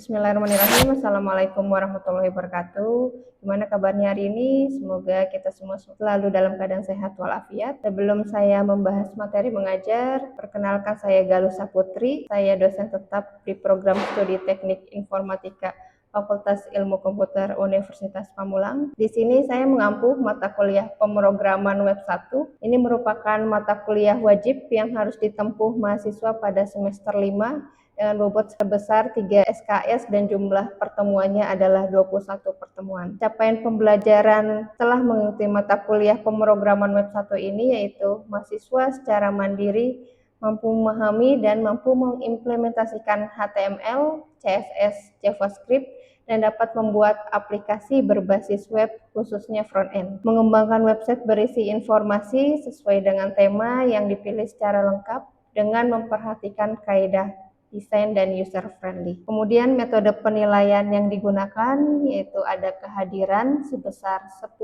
Bismillahirrahmanirrahim. Assalamualaikum warahmatullahi wabarakatuh. Gimana kabarnya hari ini? Semoga kita semua selalu dalam keadaan sehat walafiat. Sebelum saya membahas materi mengajar, perkenalkan saya Galuh Saputri. Saya dosen tetap di program studi Teknik Informatika Fakultas Ilmu Komputer Universitas Pamulang. Di sini saya mengampu mata kuliah pemrograman web 1. Ini merupakan mata kuliah wajib yang harus ditempuh mahasiswa pada semester 5 dengan bobot sebesar 3 SKS dan jumlah pertemuannya adalah 21 pertemuan. Capaian pembelajaran setelah mengikuti mata kuliah pemrograman web 1 ini yaitu mahasiswa secara mandiri mampu memahami dan mampu mengimplementasikan HTML, CSS, JavaScript, dan dapat membuat aplikasi berbasis web khususnya front-end. Mengembangkan website berisi informasi sesuai dengan tema yang dipilih secara lengkap dengan memperhatikan kaidah desain dan user friendly. Kemudian metode penilaian yang digunakan yaitu ada kehadiran sebesar 10%,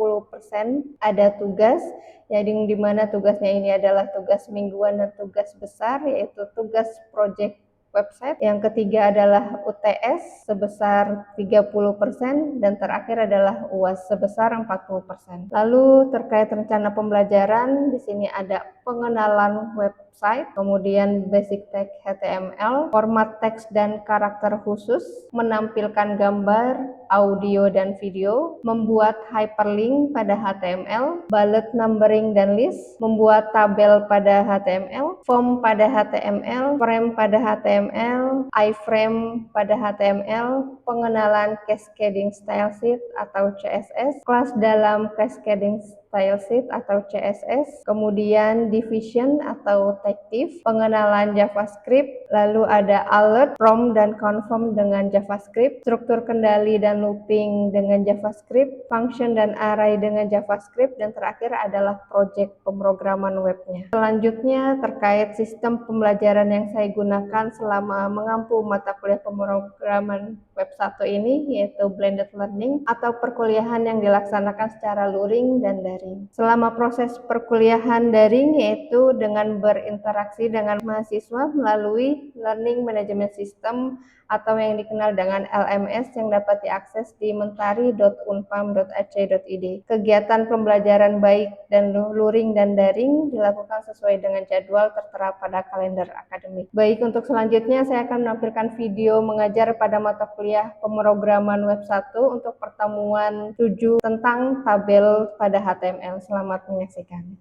ada tugas yang dimana tugasnya ini adalah tugas mingguan dan tugas besar yaitu tugas project website. Yang ketiga adalah UTS sebesar 30% dan terakhir adalah UAS sebesar 40%. Lalu terkait rencana pembelajaran di sini ada pengenalan website, kemudian basic text HTML, format teks dan karakter khusus, menampilkan gambar, audio dan video, membuat hyperlink pada HTML, bullet numbering dan list, membuat tabel pada HTML, form pada HTML, frame pada HTML, iframe pada HTML, pengenalan cascading style sheet atau CSS, kelas dalam cascading style sheet atau CSS, kemudian division atau tag div, pengenalan JavaScript, lalu ada alert, from dan confirm dengan JavaScript, struktur kendali dan looping dengan JavaScript, function dan array dengan JavaScript, dan terakhir adalah project pemrograman webnya. Selanjutnya terkait sistem pembelajaran yang saya gunakan selama mengampu mata kuliah pemrograman web 1 ini yaitu blended learning atau perkuliahan yang dilaksanakan secara luring dan daring. Selama proses perkuliahan daring yaitu dengan berinteraksi dengan mahasiswa melalui learning management system atau yang dikenal dengan LMS yang dapat diakses di mentari.unpam.ac.id. Kegiatan pembelajaran baik dan luring dan daring dilakukan sesuai dengan jadwal tertera pada kalender akademik. Baik, untuk selanjutnya saya akan menampilkan video mengajar pada mata kuliah pemrograman web 1 untuk pertemuan 7 tentang tabel pada HTML. Selamat menyaksikan.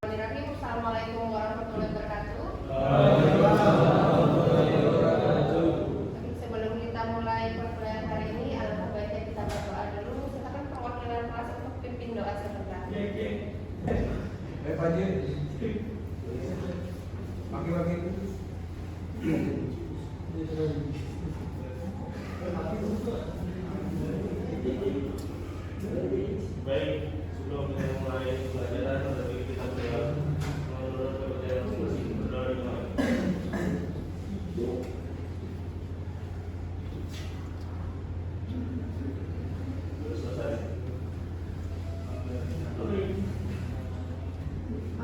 Assalamualaikum warahmatullahi wabarakatuh. Sebelum kita mulai perkuliahan hari ini, alangkah baiknya kita berdoa dulu. Silakan perwakilan kelas untuk pimpin doa sebentar. Baik, sebelum kita mulai pelajaran, kita berdoa.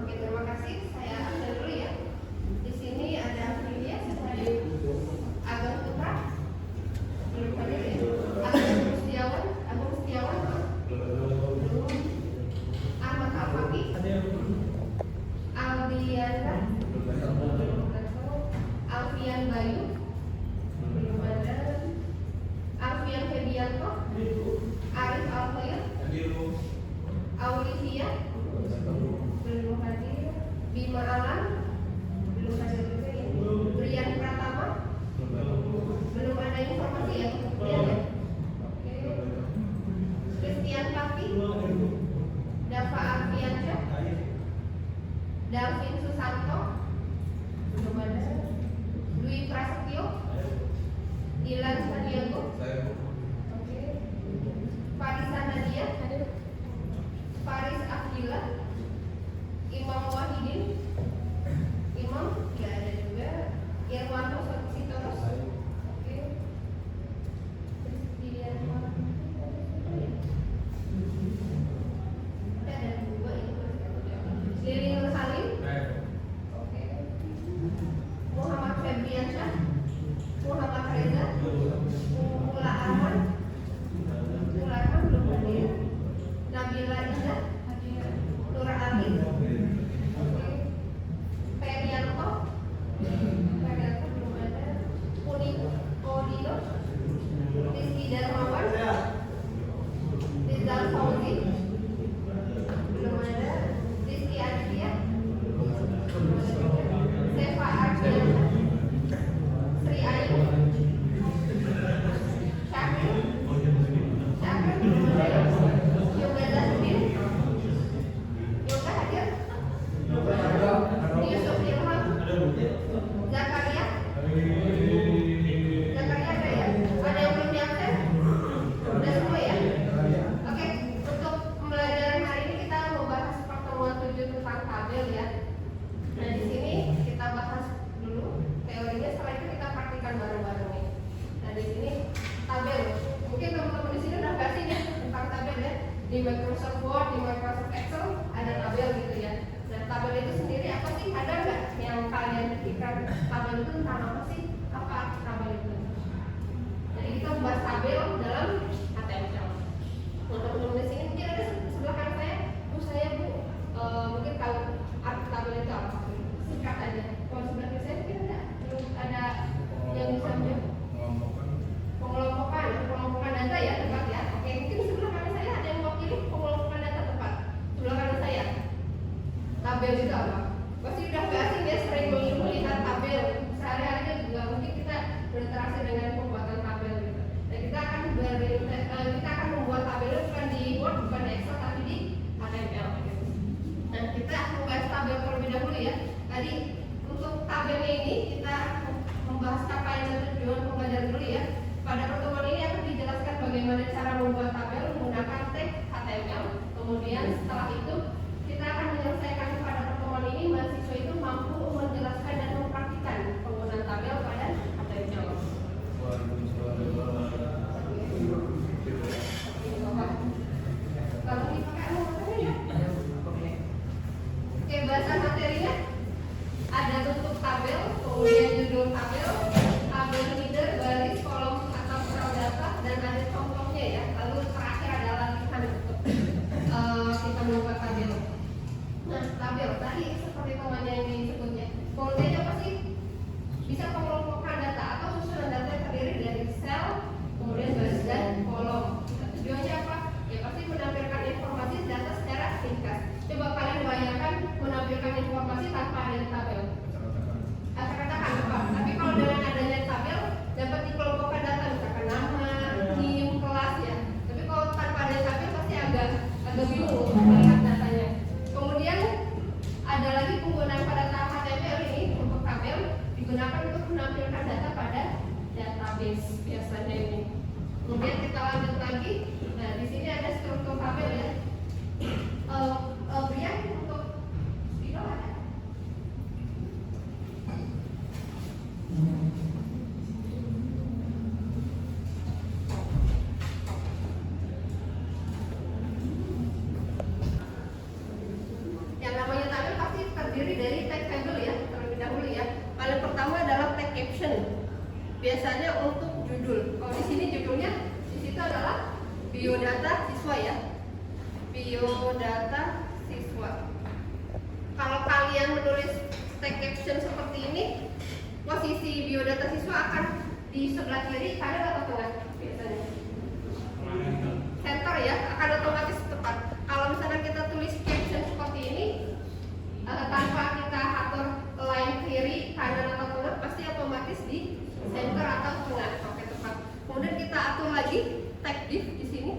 Oke, terima kasih. Saya ambil dulu ya. Di sini ada Filia, saya Agam Putra, belum ada ya. Agung Setiawan, Ahmad Al-Faqih, Aldiana, Alfian Bayu, belum ada, Alfian Febianto, Arif Alfir, Aulivia, belum hadir, Bima Alam, belum hadir juga ya. Brian Pratama, belum ada informasi ya. Brian ya. Oke. Christian Papi, Dava Arfiansyah, Dalvin Susanto, belum ada. Dwi Prasetyo, Dilan Sandiago, oke. Farisa Nadia, Faris Akila, Imam Wahidin, Imam tidak ada juga. Irwanto Sitoros, oke. Tidak ada dua itu. Liling Salim, oke. Muhammad Febriansyah, ada Nur Ali, Perianto belum ada, Kodino, Rizky Darmawan, Rizal Fauzi belum ada, Rizky Aditya, Seva Ardiana, Sri Ayu, Syakir belum ada, Yoga Zasmin, Yoga hadir, Yusuf Ilham, Zakaria ada ya? Ada yang belum diakses? Udah semua ya? Oke, untuk pembelajaran hari ini kita membahas pertemuan 7 tentang tabel ya. Nah di sini kita bahas dulu teorinya, setelah itu kita praktikkan bareng-bareng nih. Nah di sini tabel, mungkin teman-teman di sini udah pasti ya tentang tabel ya. Di Microsoft Word, di Microsoft Excel ada tabel gitu ya. Nah tabel itu sendiri apa sih? Ada nggak yang kalian pikirkan tabel itu tentang apa sih? Apa tabel itu? Jadi kita membahas tabel dalam HTML. Nah teman-teman di sini mungkin ada sebelah kanan saya, saya mungkin tahu arti tabel itu apa? Singkat aja. Kalau sebelah kiri saya mungkin ada yang bisa menjawab. Pengelompokan data ya, tepat ya. Oke, mungkin sebelah kanan saya ada yang mewakili pengelompokan data, tepat. Sebelah kanan saya. Tabel itu apa? Pasti udah gak asing ya, sering melihat tabel sehari-hari juga, mungkin kita berinteraksi dengan pembuatan tabel gitu. Dan kita akan membuat tabel bukan di Word, bukan di Excel, tapi di HTML gitu. Nah kita membahas tabel terlebih dahulu ya. Tadi untuk tabelnya ini kita membahas capaian dan tujuan pembelajaran dulu ya. Pada pertemuan ini akan dijelaskan bagaimana cara membuat tabel menggunakan teks HTML. Kemudian setelah itu kita akan menyelesaikan pada pertemuan ini mahasiswa itu mampu menjelaskan dan mempraktikkan penggunaan tabel pada HTML. Kalau dipakai ya. Oke, bahasan materinya ada bentuk tabel, kemudian judul tabel, tabel header, baris, kolom atau sel data, dan ada contohnya ya. Lalu terakhir ada latihan untuk kita membuat tabel. Nah, tabel tadi seperti temannya yang disebutnya. Fungsinya apa sih? Bisa pengelompokan data atau susunan data yang terdiri dari sel, kemudian baris dan kolom. Tujuannya apa? Ya pasti menampilkan informasi data secara singkat. Coba kalian bayangkan menampilkan informasi tanpa ada tabel. Katakan apa? Tapi kalau dengan adanya tabel dapat dikelompokkan data, misalkan nama, NIM, kelas ya. Tapi kalau tanpa ada tabel pasti agak bingung melihat datanya. Kemudian ada lagi penggunaan pada tahap HTML ini untuk tabel digunakan untuk menampilkan data pada database biasanya ini. Kemudian kita lanjut lagi. Nah di sini ada struktur tabel ya. Brian untuk video ada. Yang namanya tabel pasti terdiri dari tag table ya, terlebih dahulu ya. Paling pertama adalah tag caption. Biasanya untuk judul. Kalau di sini judulnya di situ adalah biodata siswa ya. Biodata siswa. Kalau kalian menulis tag caption seperti ini, posisi biodata siswa akan di sebelah kiri, kanan atau tengah biasanya? Center ya, akan otomatis tepat. Kalau misalnya kita tulis caption seperti ini, tanpa kita atur line kiri, kanan atau tengah, pasti otomatis di center atau tengah. Oke, tepat. Kemudian kita atur lagi tag div di sini.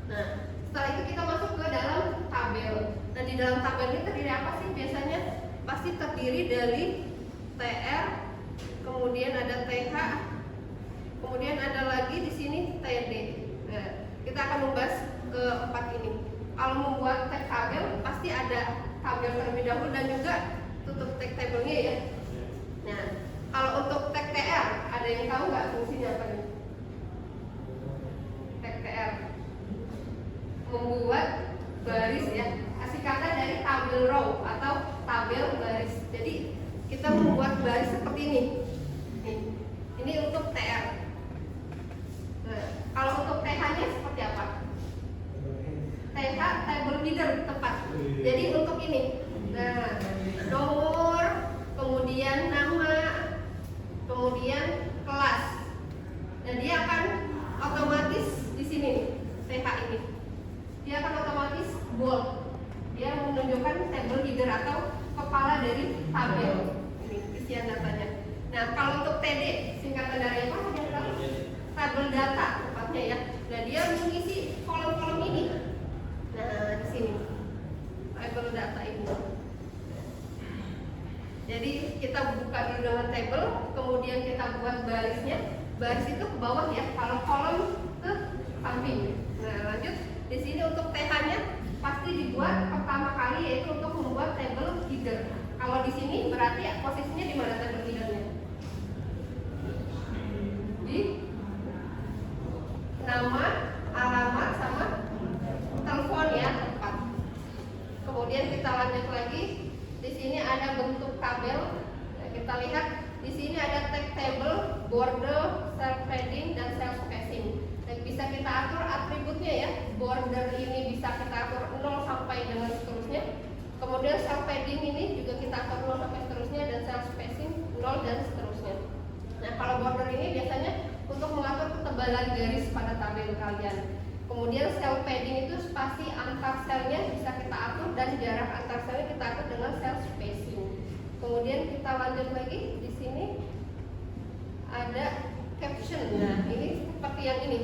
Nah, setelah itu kita masuk ke dalam tabel. Dan di dalam tabel ini terdiri apa sih biasanya? Pasti terdiri dari TR, kemudian ada TH, kemudian ada lagi di sini TD. Nah, kita akan membahas keempat ini. Kalau membuat tag tabel pasti ada tabel terlebih dahulu dan juga tutup tag tabelnya ya. Nah, kalau untuk tag TR, ada yang tahu nggak fungsinya apa nih? Tag TR membuat baris ya, singkatan dari tabel row atau tabel baris. Jadi kita membuat baris seperti ini. Ini untuk TR. Nah, kalau untuk TH-nya seperti apa? TH table header header tepat. Jadi untuk ini, nah nomor, kemudian nama, kemudian kelas. Dan dia akan otomatis di sini nih, TH ini. Dia akan otomatis bold. Dia menunjukkan table header atau kepala dari tabel. Ini isian datanya. Nah, kalau untuk TD, singkatan dari apa? Tabel data tepatnya ya. Nah, dia mengisi kolom-kolom ini. Nah, di sini. Tabel data ini. Jadi kita buka dulu dengan table, kemudian kita buat barisnya. Baris itu ke bawah ya, kalau kolom ke samping. Nah, lanjut di sini untuk TH-nya pasti dibuat pertama kali yaitu untuk membuat table header. Kalau di sini berarti ya, posisinya di mana table headernya? Di nama, alamat sama telepon ya, tepat. Kemudian kita lanjut lagi. Di sini ada bentuk tabel. Nah, kita lihat di sini ada tag table, border, cell padding, dan cell spacing. Dan bisa kita atur atributnya ya. Border ini bisa kita atur 0 sampai dengan seterusnya. Kemudian cell padding ini juga kita atur 0 sampai seterusnya, dan cell spacing 0 dan seterusnya. Nah, kalau border ini biasanya untuk mengatur ketebalan garis pada tabel kalian. Kemudian cell padding itu spasi antar selnya bisa kita atur, dan jarak antar selnya kita atur dengan cell spacing. Kemudian kita lanjut lagi, di sini ada caption. Nah, ini seperti yang ini.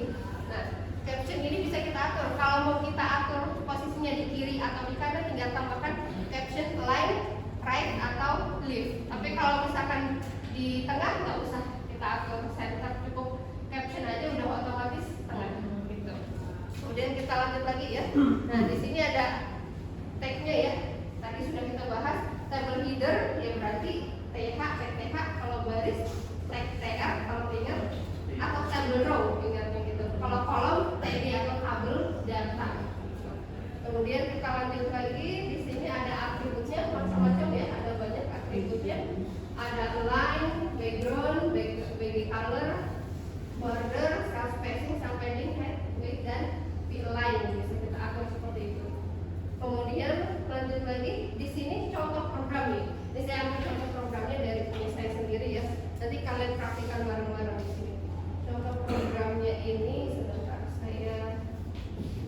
Nah, caption ini bisa kita atur. Kalau mau kita atur posisinya di kiri atau di kanan, tinggal tambahkan caption line, right atau left. Tapi kalau misalkan di tengah nggak usah kita atur center, cukup caption aja udah otomatis tengah gitu. Kemudian kita lanjut lagi ya. Nah, di sini ada tag-nya ya. Tadi sudah kita bahas table header ya, berarti TH, TH kalau baris, tag TR kalau ingat, atau table row ingatnya gitu. Kalau kolom TD atau tabel data. Kemudian kita lanjut lagi, di sini ada atributnya macam-macam ya, ada banyak atributnya. Ada line, background, background color, border, cell spacing, cell padding, height, width, dan fill line bisa kita atur seperti itu. Kemudian lanjut lagi, di sini contoh program nih. Ini saya ambil contoh programnya dari punya saya sendiri ya. Nanti kalian praktikkan bareng-bareng di sini. Contoh programnya ini sebentar saya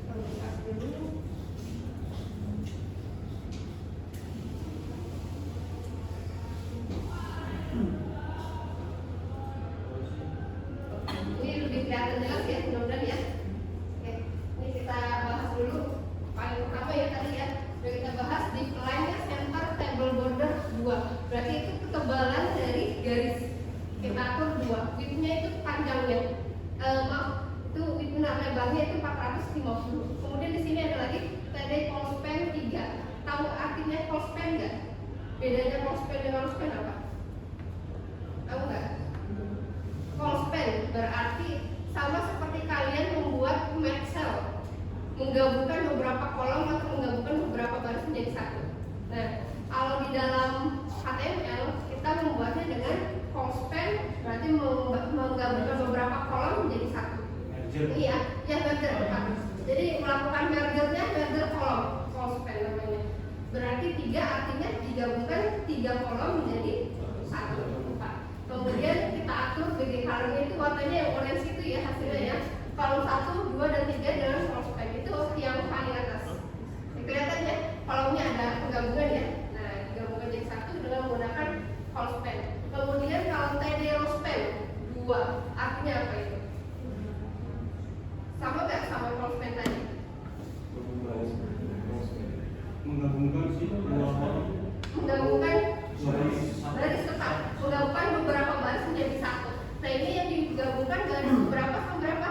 buka dulu. Ini lebih kelihatan jelas ya, mudah-mudahan ya. Oke, ini kita bahas dulu. Paling pertama ya tadi ya, sudah kita bahas di line-nya center table border 2. Berarti itu ketebalan dari garis. Kita atur 2. Width-nya itu panjangnya. Maaf, itu width benar lebarnya itu 450. Kemudian di sini ada lagi TD call span 3. Tahu artinya call span enggak? Bedanya call span dengan span apa? Tahu enggak? Call span berarti sama seperti kalian membuat match cell, menggabungkan beberapa kolom atau menggabungkan beberapa baris menjadi satu. Nah, kalau di dalam HTML kita membuatnya dengan call span, berarti menggabungkan beberapa kolom menjadi satu. Iya, ya merger. Jadi melakukan mergernya merger kolom, call span namanya. Berarti 3 artinya digabungkan 3 kolom menjadi satu. Kemudian kita atur bagian colornya itu warnanya yang orange itu ya hasilnya ya. Kolom 1, 2, dan 3 dengan call span itu yang paling atas. Kelihatan ya, kolomnya ada penggabungan ya. Nah, digabungkan jadi satu dengan menggunakan call span. Kemudian kalau TD row span 2, artinya apa itu? Sama nggak sama call span tadi? Menggabungkan si dua Menggabungkan baris tetap, menggabungkan beberapa baris menjadi satu. Nah, ini yang digabungkan baris berapa sama berapa?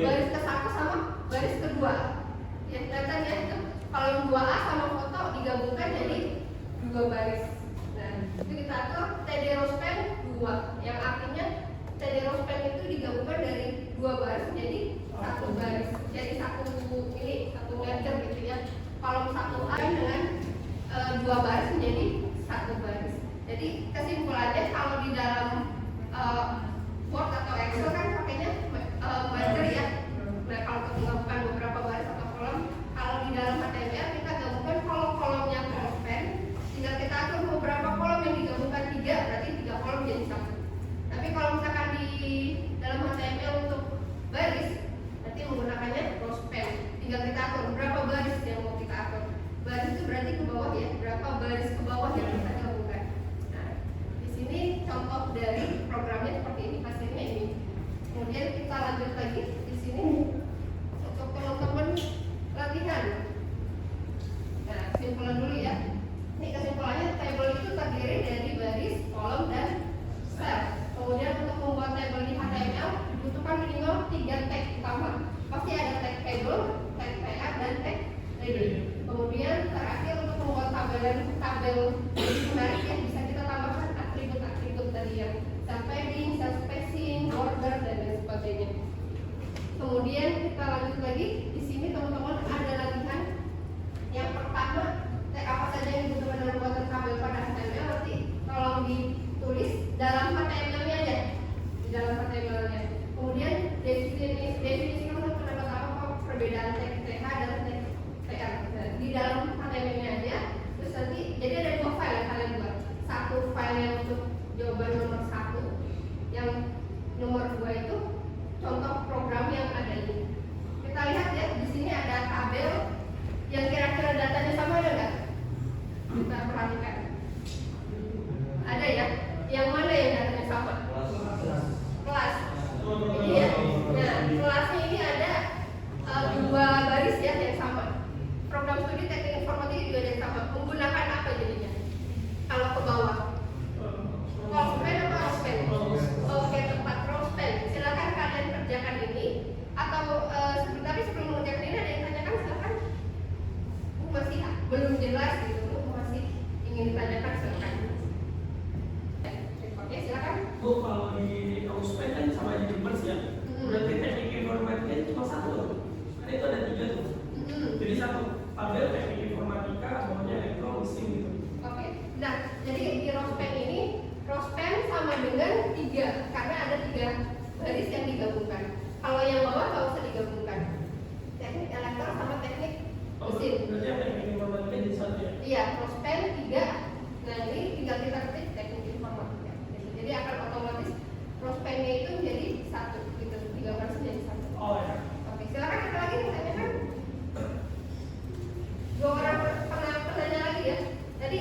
Baris ke satu sama baris kedua. Ya, kelihatan ya itu. Kalau yang 2A sama foto digabungkan jadi 2 baris. Nah, itu kita atur TD row span 2, yang artinya TD row span itu digabungkan dari 2 baris menjadi 1 baris. Jadi satu merger gitu ya. Kolom 1A dengan 2 baris menjadi 1 baris. Jadi kesimpulannya kalau di dalam Word atau Excel kan pakainya merger ya. Nah, kalau menggabungkan beberapa baris atau kolom menggunakannya row span. Tinggal kita atur berapa baris yang mau kita atur. Baris itu berarti ke bawah ya, berapa baris ke bawah yang kita gabungkan. Nah, di sini contoh dari programnya seperti ini, hasilnya ini. Kemudian kita lanjut lagi di sini untuk teman-teman latihan. Nah, kesimpulan dulu ya. Ini kesimpulannya, tabel itu terdiri dari baris, kolom, dan sel. Kemudian untuk membuat tabel di HTML dibutuhkan minimal 3 tag utama. Pasti ada tag table, tag PA, dan tag ready. Kemudian terakhir untuk membuat tabel menarik ya, bisa kita tambahkan atribut-atribut tadi yang cell padding, cell spacing, border, dan lain sebagainya. Kemudian kita lanjut lagi. Di sini teman-teman ada latihan. Yang pertama, tag apa saja yang dibutuhkan dalam pembuatan tabel pada HTML, nanti tolong ditulis dalam HTML-nya aja, di dalam HTML-nya. Kemudian definisikan pendapat apa perbedaan tag TH dan tag TR. Di dalam HTML-nya aja. Terus nanti jadi ada 2 file yang kalian buat. Satu file yang untuk jawaban nomor 1, yang nomor 2 itu contoh program yang ada ini. Kita lihat ya, di sini ada tabel yang kira-kira datanya sama, ada nggak? Kita perhatikan. Ada ya? Yang mana yang datanya sama? Kelas. Iya. Nah, kelasnya ini ada 2 baris ya yang sama. Program studi teknik informatika juga ada yang sama. Menggunakan apa jadinya? Kalau ke bawah, row span atau row span? Oke, tempat row span. Silakan kalian kerjakan ini. Atau tapi sebelum mengerjakan ini ada yang tanyakan, silakan. Masih belum jelas gitu, masih ingin ditanyakan, silakan. Oke, silakan. Bu, kalau di row span kan sama aja di merge ya. Berarti teknik informatika itu cuma 1. Kan itu ada 3 tuh. Jadi 1 tabel teknik informatika, bawahnya elektro mesin gitu. Oke. Nah, jadi di row span ini, row span sama dengan 3 karena ada 3 baris yang digabungkan. Kalau yang bawah nggak usah digabungkan. Teknik elektro sama teknik mesin. Berarti yang teknik informatika jadi 1 ya? Iya, row span 3. Nah, ini tinggal kita ketik teknik informatika. Jadi akan otomatis row span-nya itu menjadi 1 gitu. 3 baris menjadi 1. Oh ya. Oke, silakan kita lagi tanyakan. 2 orang penanya lagi ya. Tadi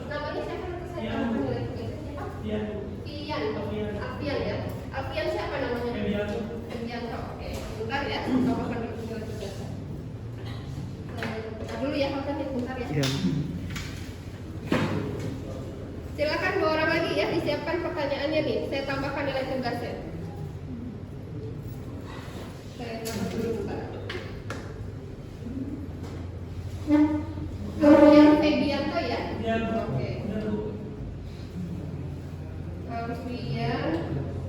namanya siapa? Saya tahu siapa? Iya. Pian. Alfian. Alfian ya. Alfian siapa namanya? Febianto. Febianto. Oke, bentar ya. Coba kan dulu juga. Dulu ya, Alfian bentar ya. Iya. Silakan 2 orang lagi ya, disiapkan pertanyaannya nih. Saya tambahkan nilai tugasnya. Saya tambah dulu bentar. Kemudian Febianto ya. Iya. Oke. Benar, Bu. Alfian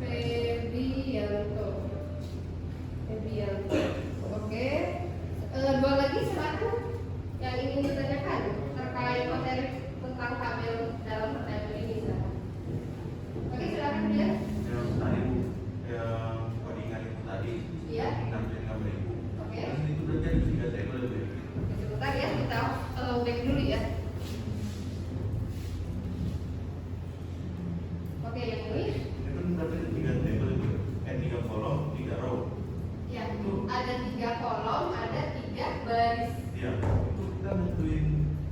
Febianto. Oke. 2 lagi silakan yang ingin ditanyakan terkait materi tentang tabel dalam tabel ini, silakan. Oke, silakan dia. Yang tadi Bu, yang codingan itu tadi, Iya. 6.000. Oke. Terus itu berarti ada 3 tabel ya? Sebentar ya, kita back dulu ya. Oke, yang ini Itu berarti 3 tabel itu, 3 kolom, 3 row. ya, ada 3 kolom, ada 3 baris. Ya, itu kita nentuin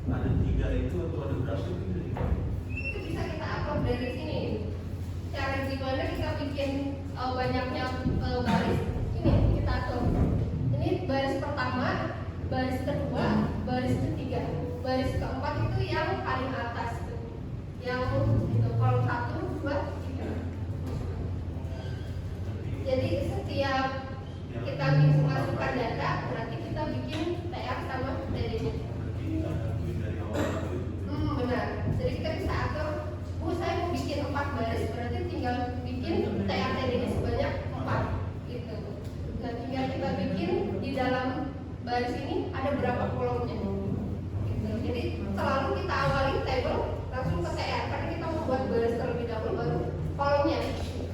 ada 3 itu atau ada berapa itu dari mana? Itu bisa kita upload dari sini. Cara gimana kita bikin banyaknya baris? Ini kita atur. Ini baris pertama, baris kedua, baris ketiga, baris keempat itu yang paling atas tuh. Yang itu kolom 1, 2, 3. Jadi setiap kita bisa masukkan data, berarti kita bikin TR sama TD-nya. Berarti ada tuin dari awal itu. Benar. Jadi kita bisa atur, Bu saya mau bikin 4 baris, berarti tinggal bikin TR-TD-nya sebanyak 4 gitu. Nah, tinggal kita bikin di dalam baris ini ada berapa kolomnya gitu. Jadi selalu kita awali table langsung ke TR karena kita mau buat baris terlebih dahulu baru kolomnya gitu.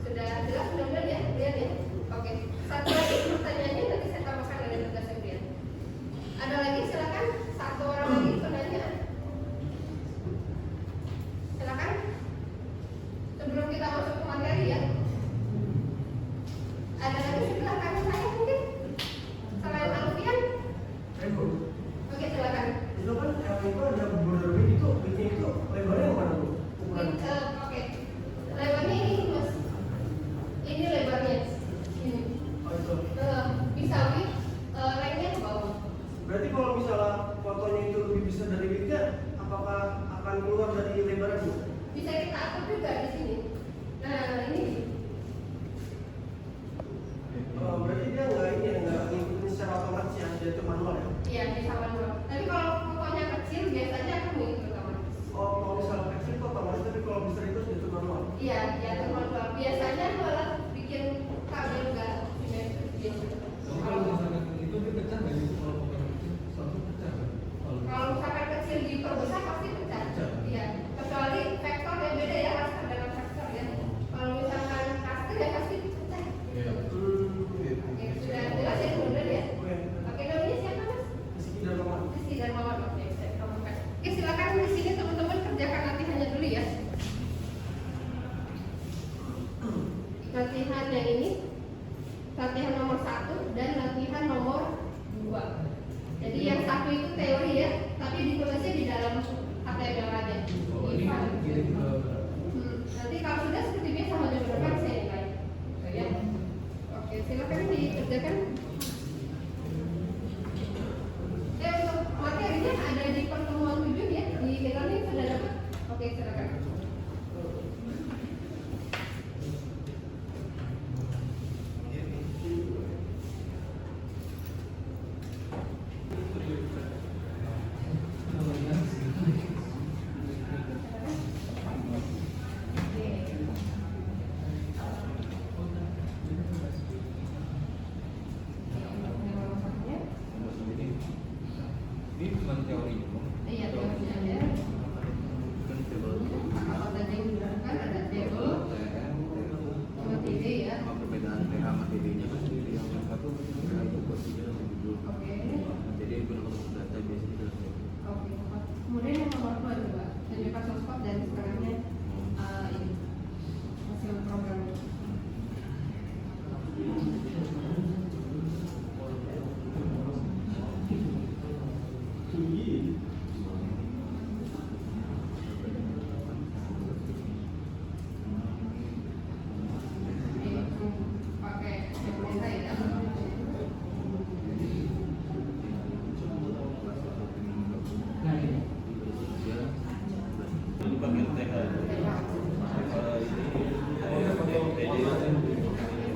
Sudah jelas, mudah-mudahan ya, lihat ya. Oke, satu lagi pertanyaannya nanti saya tambahkan dari Jadi yang satu itu teori ya, tapi ditulisnya di dalam HTML aja. Nanti kalau sudah seperti biasa hanya berapa saya nilai. Ya. Oke, silakan dikerjakan. Untuk materinya ada di pertemuan 7 ya, di kita nih sudah dapat. Oke, silakan. Ini cuma teori Iya, teorinya ada. kan table Kalau tadi kan ada table sama TD ya. sama perbedaan PH sama TB-nya kan yang satu PH itu buat 3 dan 7. Oke. Jadi gunakan untuk database itu. Oke. Kemudian yang nomor 2 juga tunjukkan source code dan sekarangnya ini hasil program. Pakai Blender ya. Ini bagian TH. Kalau ini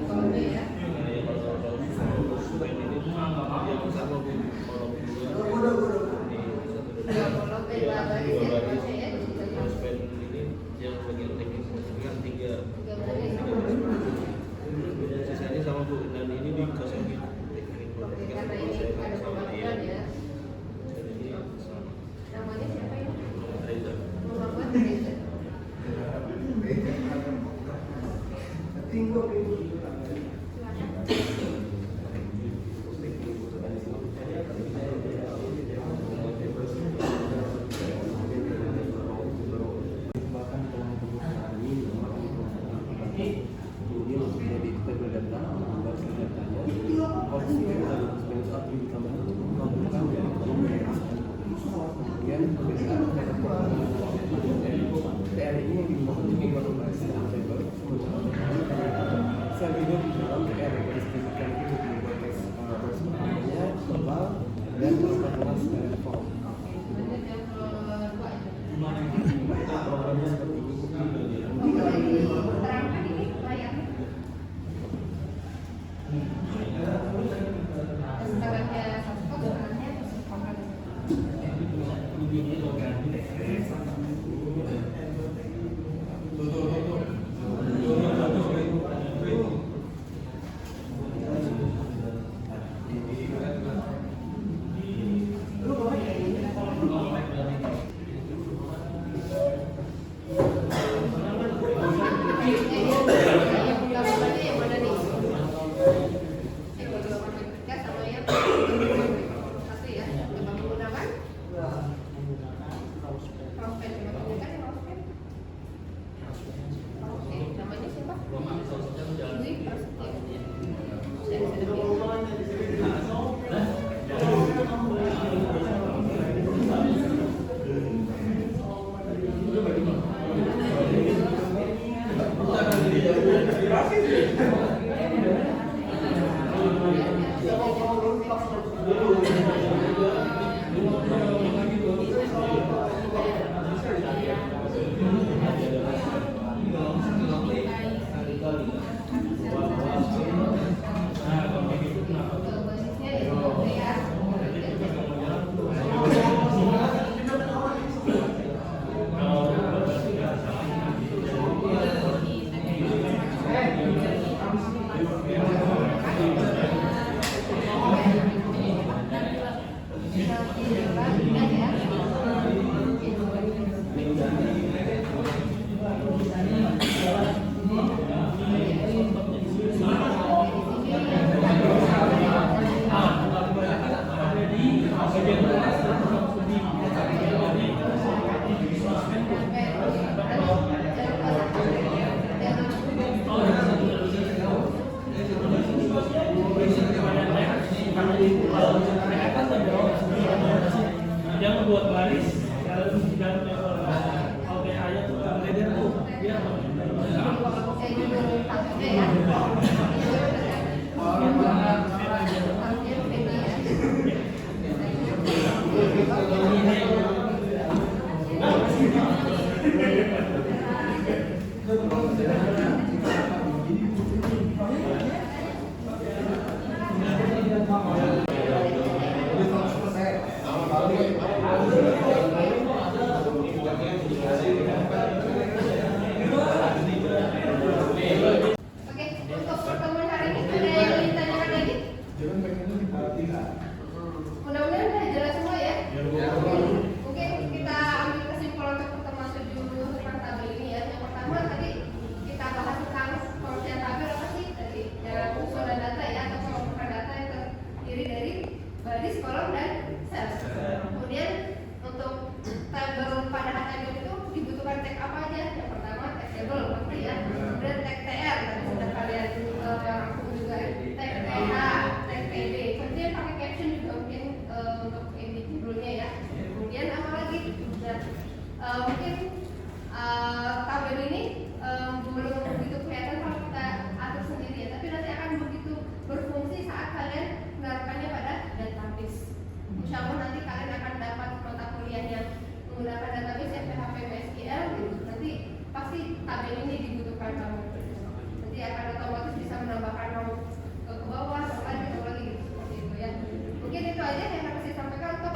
Kalau ini ya. Dua baris ya. yang bagian teknis kan 3 Tiga sisanya sama Bu, dan ini dikosongin teknik Oke, karena ini ada pembaruan ya. jadi sama Namanya siapa ya? Reza. Muhammad Reza. Kemudian yang kedua itu. Terangkan ini layarnya. Setengahnya source code, setengahnya program. dia membuat baris lalu di dalamnya OTA-nya tuh leader tuh dia Untuk pertemuan hari ini ada yang ingin ditanyakan lagi? Mudah-mudahan sudah jelas semua ya. Mungkin kita ambil kesimpulan untuk pertemuan 7 tentang tabel ini ya. Yang pertama tadi kita bahas tentang pengertian tabel apa sih dari dalam susunan data ya, atau pengumpulkan data yang terdiri dari baris, kolom, dan sel. Kemudian untuk tabel pada tabel itu dibutuhkan tag apa aja? Yang pertama tag table pasti ya. Kemudian tag TR tadi sudah kalian rangkum juga. Tag TH, tag TB. Kemudian pakai caption juga mungkin untuk edit judulnya ya. Kemudian apa lagi? Dan mungkin tabel ini belum begitu kelihatan kalau kita atur sendiri ya, tapi nanti akan begitu berfungsi saat kalian menerapkannya pada database. Insya Allah nanti kalian akan dapat mata kuliah yang menggunakan database yang PHP MySQL gitu. Nanti pasti tabel ini dibutuhkan kamu. Nanti akan otomatis bisa menambahkan kamu ke bawah, atau lagi gitu seperti itu ya. Mungkin itu aja yang harus saya sampaikan untuk